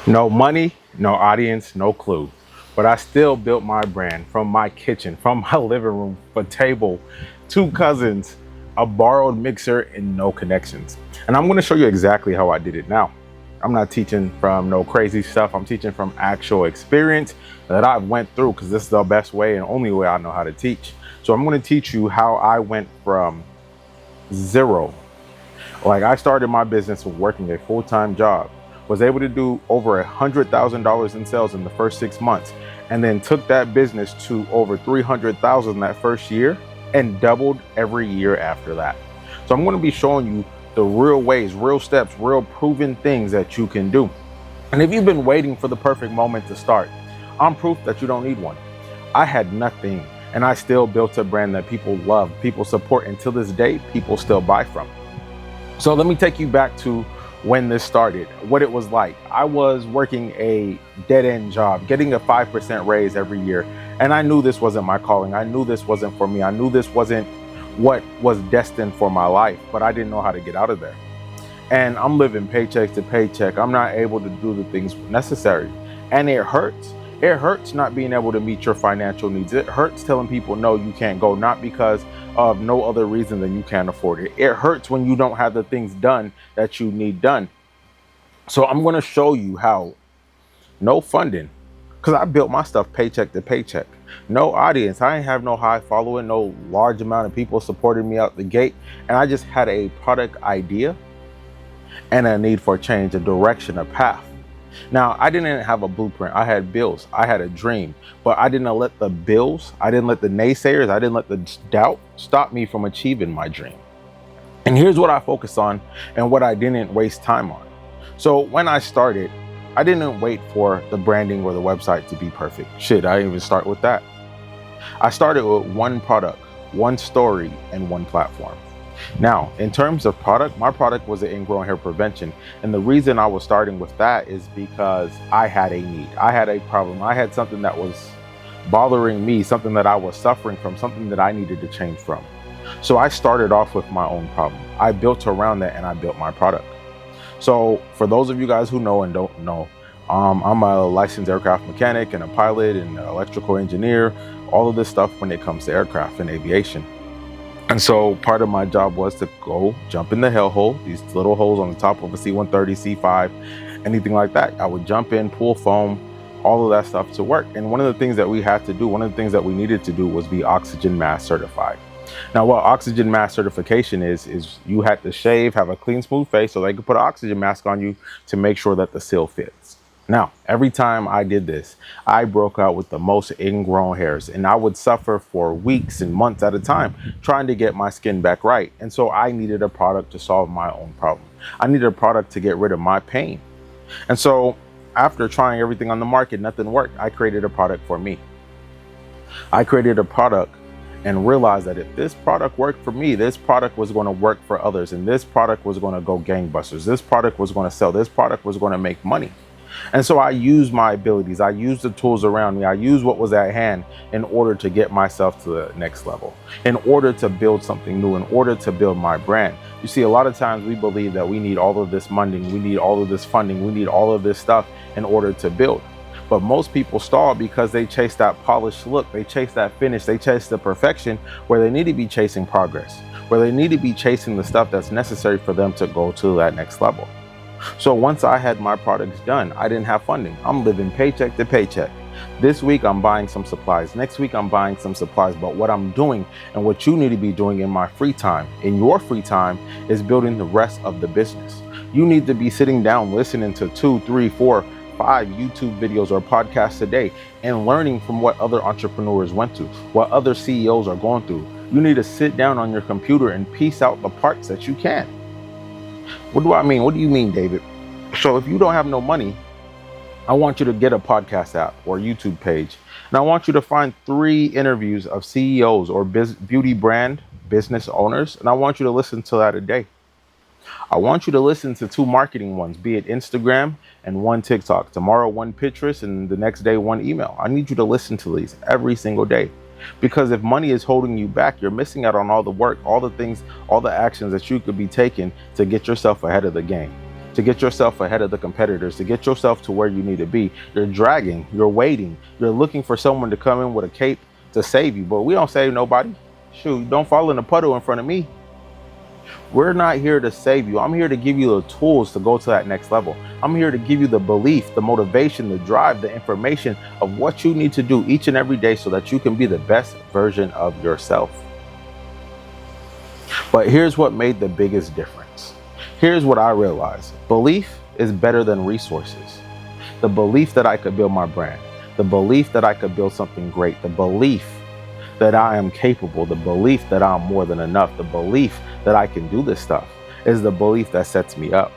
No money, no audience, no clue. But I still built my brand from my kitchen, from my living room, a table, two cousins, a borrowed mixer, and no connections. And I'm going to show you exactly how I did it now. I'm not teaching from no crazy stuff. I'm teaching from actual experience that I went through because this is the best way and only way I know how to teach. So I'm going to teach you how I went from zero. Like I started my business working a full-time job, was able to do over $100,000 in sales in the first 6 months, and then took that business to over 300,000 that first year and doubled every year after that. So I'm going to be showing you the real ways, real steps, real proven things that you can do. And if you've been waiting for the perfect moment to start, I'm proof that you don't need one. I had nothing and I still built a brand that people love, people support, and to this day, people still buy from. So let me take you back to when this started, what it was like. I was working a dead-end job, getting a 5% raise every year. And I knew this wasn't my calling. I knew this wasn't for me. I knew this wasn't what was destined for my life, but I didn't know how to get out of there. And I'm living paycheck to paycheck. I'm not able to do the things necessary. And it hurts. It hurts not being able to meet your financial needs. It hurts telling people, no, you can't go, not because of no other reason than you can't afford it. It hurts when you don't have the things done that you need done. So I'm going to show you how. No funding, because I built my stuff paycheck to paycheck. No audience. I ain't have no high following, no large amount of people supporting me out the gate. And I just had a product idea and a need for change, a direction, a path. Now, I didn't have a blueprint. I had bills. I had a dream, but I didn't let the bills, I didn't let the naysayers, I didn't let the doubt stop me from achieving my dream. And here's what I focused on and what I didn't waste time on. So when I started, I didn't wait for the branding or the website to be perfect. Shit, I didn't even start with that. I started with one product, one story, and one platform. Now, in terms of product, my product was an ingrown hair prevention. And the reason I was starting with that is because I had a need. I had a problem. I had something that was bothering me, something that I was suffering from, something that I needed to change from. So I started off with my own problem. I built around that and I built my product. So for those of you guys who know and don't know, I'm a licensed aircraft mechanic and a pilot and an electrical engineer, all of this stuff when it comes to aircraft and aviation. And so part of my job was to go jump in the hellhole, these little holes on the top of a C-130, C-5, anything like that. I would jump in, pull foam, all of that stuff to work. And one of the things that we had to do, one of the things that we needed to do was be oxygen mask certified. Now, what oxygen mask certification is you had to shave, have a clean, smooth face so they could put an oxygen mask on you to make sure that the seal fits. Now, every time I did this, I broke out with the most ingrown hairs, and I would suffer for weeks and months at a time trying to get my skin back right. And so I needed a product to solve my own problem. I needed a product to get rid of my pain. And so after trying everything on the market, nothing worked. I created a product for me. I created a product and realized that if this product worked for me, this product was going to work for others. And this product was going to go gangbusters. This product was going to sell. This product was going to make money. And so I used my abilities, I used the tools around me, I used what was at hand in order to get myself to the next level, in order to build something new, in order to build my brand. You see, a lot of times we believe that we need all of this money, we need all of this funding, we need all of this stuff in order to build. But most people stall because they chase that polished look, they chase that finish, they chase the perfection where they need to be chasing progress, where they need to be chasing the stuff that's necessary for them to go to that next level. So once I had my products done, I didn't have funding. I'm living paycheck to paycheck. This week I'm buying some supplies. Next week I'm buying some supplies. But what I'm doing and what you need to be doing in my free time, in your free time, is building the rest of the business. You need to be sitting down, listening to 2, 3, 4, 5 YouTube videos or podcasts a day and learning from what other entrepreneurs went through, what other CEOs are going through. You need to sit down on your computer and piece out the parts that you can. What do I mean? What do you mean, David? So if you don't have no money, I want you to get a podcast app or YouTube page. And I want you to find 3 interviews of CEOs or beauty brand business owners. And I want you to listen to that a day. I want you to listen to 2 marketing ones, be it Instagram and 1 TikTok. Tomorrow, 1 Pinterest, and the next day, 1 email. I need you to listen to these every single day. Because if money is holding you back, you're missing out on all the work, all the things, all the actions that you could be taking to get yourself ahead of the game, to get yourself ahead of the competitors, to get yourself to where you need to be. You're dragging, you're waiting, you're looking for someone to come in with a cape to save you. But we don't save nobody. Shoot, don't fall in a puddle in front of me. We're not here to save you. I'm here to give you the tools to go to that next level. I'm here to give you the belief, the motivation, the drive, the information of what you need to do each and every day so that you can be the best version of yourself. But here's what made the biggest difference. Here's what I realized. Belief is better than resources. The belief that I could build my brand, the belief that I could build something great, the belief that I am capable, the belief that I'm more than enough, the belief that I can do this stuff is the belief that sets me up.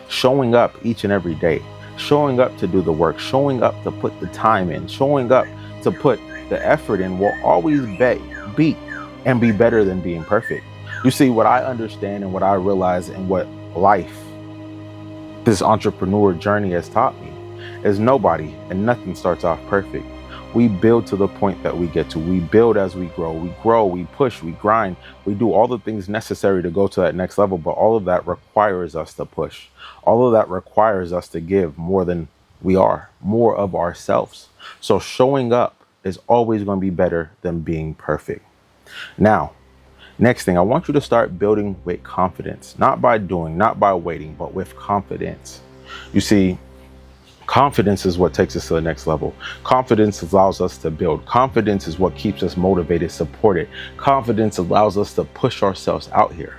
Showing up each and every day, showing up to do the work, showing up to put the time in, showing up to put the effort in will always be and be better than being perfect. You see, what I understand and what I realize and what life, this entrepreneur journey has taught me is nobody and nothing starts off perfect. We build to the point that we get to. We build as we grow, we push, we grind, we do all the things necessary to go to that next level. But all of that requires us to push. All of that requires us to give more than we are, more of ourselves. So showing up is always going to be better than being perfect. Now, next thing, I want you to start building with confidence, not by doing, not by waiting, but with confidence. You see, confidence is what takes us to the next level. Confidence allows us to build. Confidence is what keeps us motivated, supported. Confidence allows us to push ourselves out here.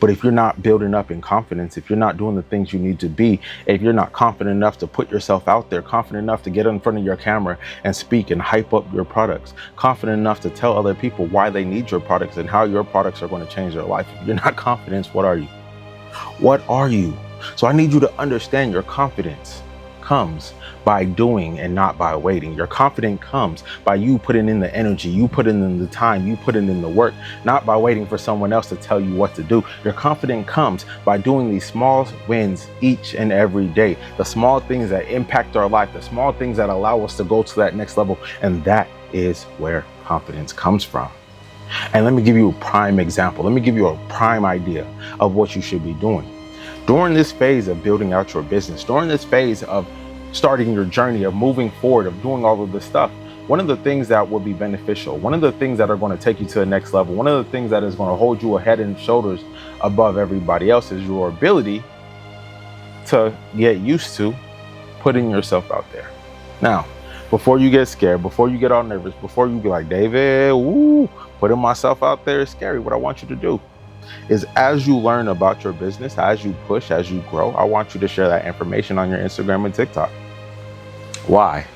But if you're not building up in confidence, if you're not doing the things you need to be, if you're not confident enough to put yourself out there, confident enough to get in front of your camera and speak and hype up your products, confident enough to tell other people why they need your products and how your products are going to change their life, if you're not confident, what are you? What are you? So I need you to understand your confidence comes by doing and not by waiting. Your confidence comes by you putting in the energy, you putting in the time, you putting in the work, not by waiting for someone else to tell you what to do. Your confidence comes by doing these small wins each and every day, the small things that impact our life, the small things that allow us to go to that next level. And that is where confidence comes from. And let me give you a prime example. Let me give you a prime idea of what you should be doing. During this phase of building out your business, during this phase of starting your journey, of moving forward, of doing all of this stuff, one of the things that will be beneficial, one of the things that are going to take you to the next level, one of the things that is going to hold you head and shoulders above everybody else is your ability to get used to putting yourself out there. Now, before you get scared, before you get all nervous, before you be like, David, putting myself out there is scary. What I want you to do is, as you learn about your business, as you push, as you grow, I want you to share that information on your Instagram and TikTok. Why?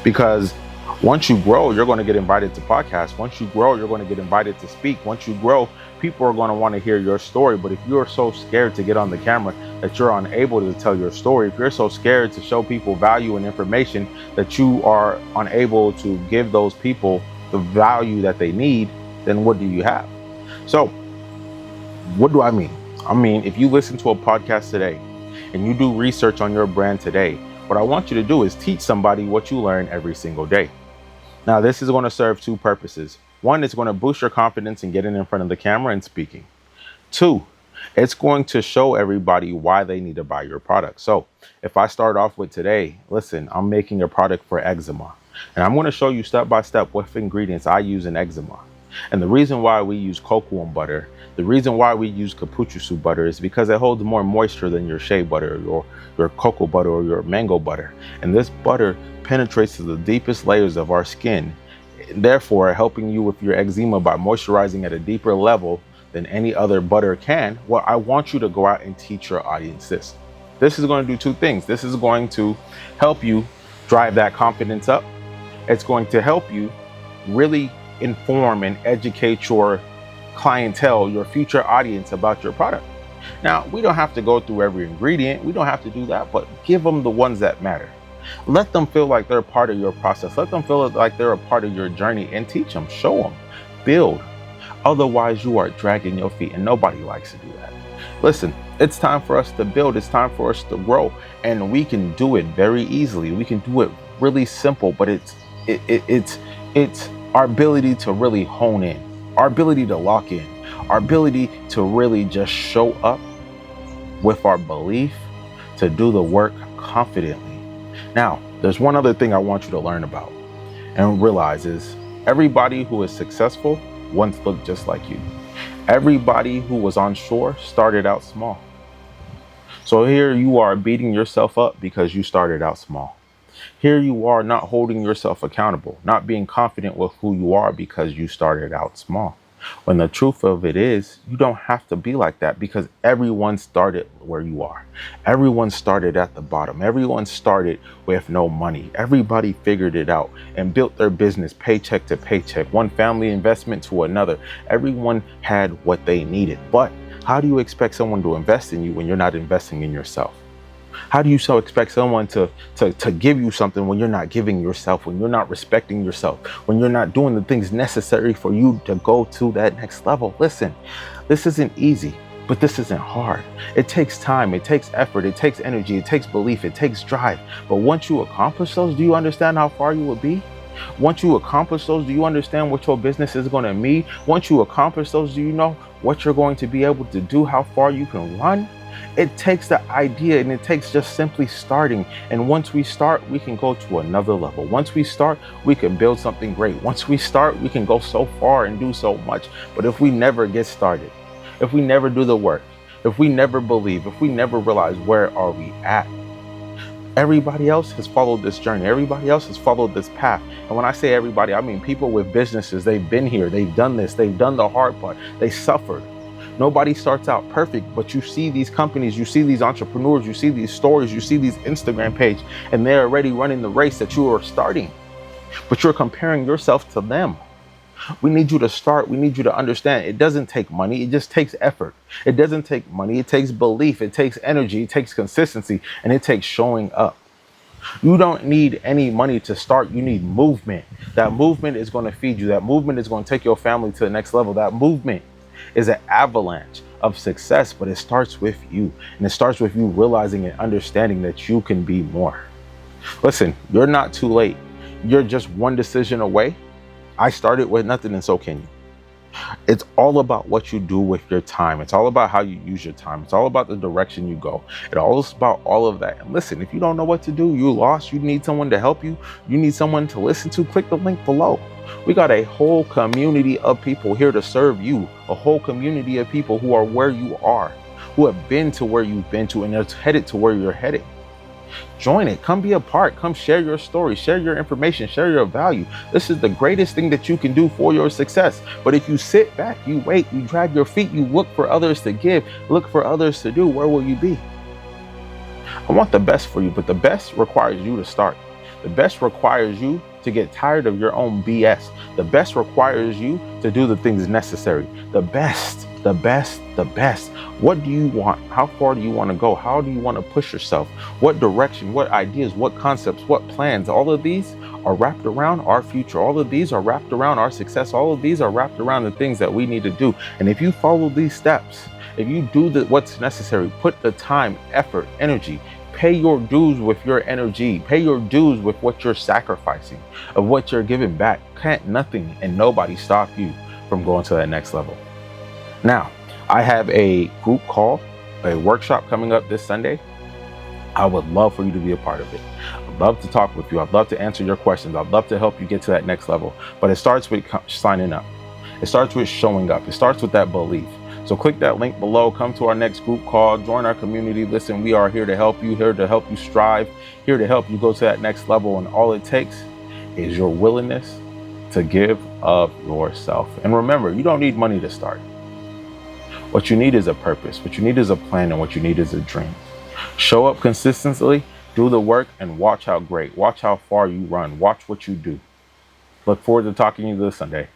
Because once you grow, you're going to get invited to podcasts. Once you grow, you're going to get invited to speak. Once you grow, people are going to want to hear your story. But if you're so scared to get on the camera that you're unable to tell your story, if you're so scared to show people value and information that you are unable to give those people the value that they need, then what do you have? So what do I mean? I mean, if you listen to a podcast today and you do research on your brand today, what I want you to do is teach somebody what you learn every single day. Now, this is going to serve two purposes. One, it's going to boost your confidence in getting in front of the camera and speaking. Two, it's going to show everybody why they need to buy your product. So if I start off with today, listen, I'm making a product for eczema, and I'm going to show you step by step what ingredients I use in eczema. And the reason why we use cocoa butter, the reason why we use kapuchusu butter is because it holds more moisture than your shea butter or your cocoa butter or your mango butter. And this butter penetrates to the deepest layers of our skin, therefore helping you with your eczema by moisturizing at a deeper level than any other butter can. Well, I want you to go out and teach your audience this. This is going to do two things. This is going to help you drive that confidence up. It's going to help you really inform and educate your clientele, your future audience about your product. Now, we don't have to go through every ingredient. We don't have to do that, but give them the ones that matter. Let them feel like they're part of your process. Let them feel like they're a part of your journey and teach them, show them, build. Otherwise, you are dragging your feet and nobody likes to do that. Listen, it's time for us to build. It's time for us to grow, and we can do it very easily. We can do it really simple, but it's our ability to really hone in, our ability to lock in, our ability to really just show up with our belief to do the work confidently. Now, there's one other thing I want you to learn about and realize is everybody who is successful once looked just like you. Everybody who was on shore started out small. So here you are beating yourself up because you started out small. Here you are not holding yourself accountable, not being confident with who you are because you started out small. When the truth of it is, you don't have to be like that because everyone started where you are. Everyone started at the bottom. Everyone started with no money. Everybody figured it out and built their business paycheck to paycheck, one family investment to another. Everyone had what they needed. But how do you expect someone to invest in you when you're not investing in yourself? How do you so expect someone to give you something when you're not giving yourself, when you're not respecting yourself, when you're not doing the things necessary for you to go to that next level? Listen, this isn't easy, but this isn't hard. It takes time, it takes effort, it takes energy, it takes belief, it takes drive. But once you accomplish those, do you understand how far you will be? Once you accomplish those, do you understand what your business is going to mean? Once you accomplish those, do you know what you're going to be able to do, how far you can run? It takes the idea and it takes just simply starting. And once we start, we can go to another level. Once we start, we can build something great. Once we start, we can go so far and do so much. But if we never get started, if we never do the work, if we never believe, if we never realize where are we at, everybody else has followed this journey. Everybody else has followed this path. And when I say everybody, I mean people with businesses. They've been here. They've done this. They've done the hard part. They suffered. Nobody starts out perfect, but you see these companies, you see these entrepreneurs, you see these stories, you see these Instagram pages, and they're already running the race that you are starting, but you're comparing yourself to them. We need you to start. We need you to understand it doesn't take money. It just takes effort. It doesn't take money. It takes belief. It takes energy. It takes consistency, and it takes showing up. You don't need any money to start. You need movement. That movement is going to feed you. That movement is going to take your family to the next level. That movement is an avalanche of success, but it starts with you. And it starts with you realizing and understanding that you can be more. Listen, you're not too late. You're just one decision away. I started with nothing, and so can you. It's all about what you do with your time. It's all about how you use your time. It's all about the direction you go. It's all about all of that. And listen, if you don't know what to do, you're lost, you need someone to help you, you need someone to listen to, click the link below. We got a whole community of people here to serve you, a whole community of people who are where you are, who have been to where you've been to, and are headed to where you're headed. Join it. Come be a part. Come share your story, share your information, share your value. This is the greatest thing that you can do for your success. But if you sit back, you wait, you drag your feet, you look for others to give, look for others to do, where will you be? I want the best for you, but the best requires you to start. The best requires you to get tired of your own BS. The best requires you to do the things necessary. The best, the best, the best. What do you want? How far do you want to go? How do you want to push yourself? What direction, what ideas, what concepts, what plans? All of these are wrapped around our future. All of these are wrapped around our success. All of these are wrapped around the things that we need to do. And if you follow these steps, if you do what's necessary, put the time, effort, energy, pay your dues with your energy, pay your dues with what you're sacrificing, of what you're giving back, can't nothing and nobody stop you from going to that next level. Now, I have a group call, a workshop coming up this Sunday. I would love for you to be a part of it. I'd love to talk with you. I'd love to answer your questions. I'd love to help you get to that next level. But it starts with signing up. It starts with showing up. It starts with that belief. So click that link below, come to our next group call, join our community. Listen, we are here to help you, here to help you strive, here to help you go to that next level. And all it takes is your willingness to give of yourself. And remember, you don't need money to start. What you need is a purpose. What you need is a plan, and what you need is a dream. Show up consistently, do the work, and watch how great, watch how far you run, watch what you do. Look forward to talking to you this Sunday.